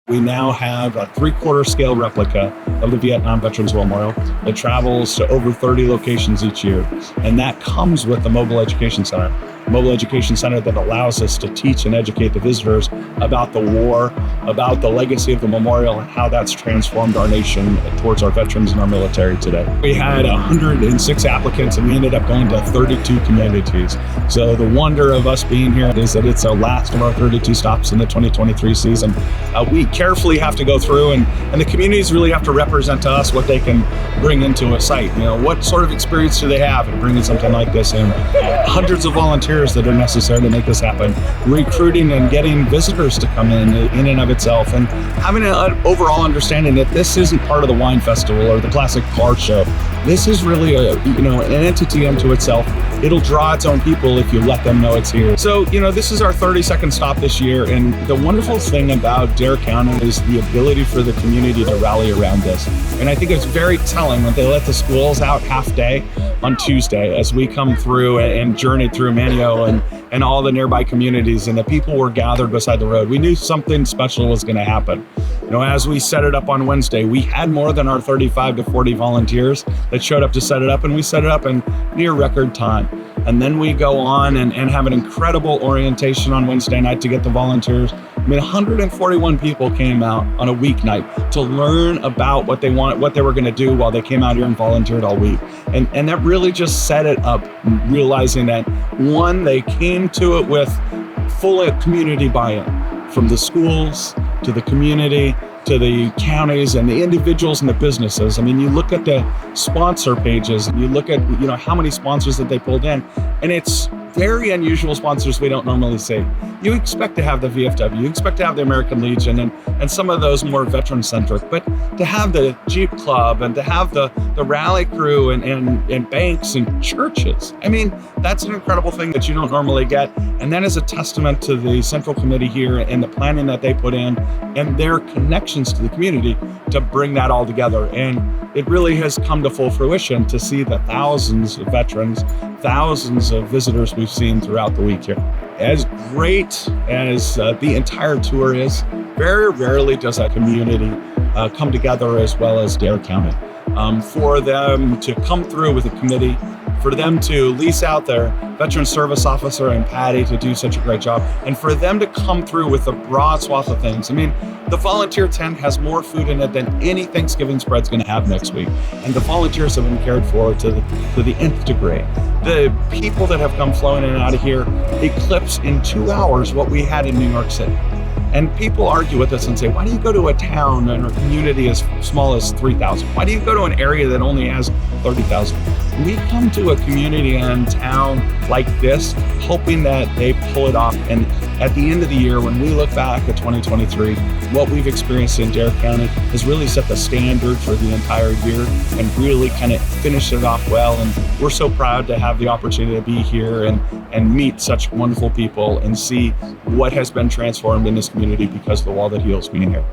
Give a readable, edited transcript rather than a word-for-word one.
We now have a 3/4 scale replica of the Vietnam Veterans Memorial that travels to over 30 locations each year. And that comes with the Mobile Education Center. Mobile Education Center that allows us to teach and educate the visitors about the war, about the legacy of the memorial, and how that's transformed our nation towards our veterans and our military today. We had 106 applicants and we ended up going to 32 communities. So the wonder of us being here is that it's our last of our 32 stops in the 2023 season. We carefully have to go through and the communities really have to represent to us what they can bring into a site. You know, what sort of experience do they have in bringing something like this in? Hundreds of volunteers that are necessary to make this happen, recruiting and getting visitors to come in and of itself, and having an overall understanding that this isn't part of the wine festival or the classic car show. This is really an entity unto itself. It'll draw its own people if you let them know it's here. So, this is our 32nd stop this year, and the wonderful thing about Dare County is the ability for the community to rally around this. And I think it's very telling when they let the schools out half day on Tuesday as we come through and journey through Manio and all the nearby communities, and the people were gathered beside the road. We knew something special was going to happen. As we set it up on Wednesday, we had more than our 35 to 40 volunteers that showed up to set it up, and we set it up in near record time. And then we go on and have an incredible orientation on Wednesday night to get the volunteers. 141 people came out on a weeknight to learn about what they were going to do while they came out here and volunteered all week. And that really just set it up, realizing that, one, they came to it with full community buy-in, from the schools to the community to the counties and the individuals and the businesses. You look at the sponsor pages and you look at how many sponsors that they pulled in, and it's very unusual sponsors we don't normally see. You expect to have the VFW, you expect to have the American Legion and some of those more veteran-centric, but to have the Jeep Club and to have the rally crew and banks and churches, that's an incredible thing that you don't normally get. And that is a testament to the Central Committee here and the planning that they put in and their connections to the community to bring that all together. And it really has come to full fruition to see the thousands of veterans, thousands of visitors we've seen throughout the week here. As great as the entire tour is, very rarely does a community come together as well as Dare County. For them to come through with a committee, for them to lease out their veteran service officer and Patty to do such a great job, and for them to come through with a broad swath of things. The volunteer tent has more food in it than any Thanksgiving spread's going to have next week. And the volunteers have been cared for to the nth degree. The people that have come flowing in and out of here eclipse in 2 hours what we had in New York City. And people argue with us and say, why do you go to a town and a community as small as 3,000? Why do you go to an area that only has 30,000? We come to a community and town like this, hoping that they pull it off. And at the end of the year, when we look back at 2023, what we've experienced in Dare County has really set the standard for the entire year and really kind of finished it off well. And we're so proud to have the opportunity to be here and meet such wonderful people and see what has been transformed in this community because of the Wall That Heals being here.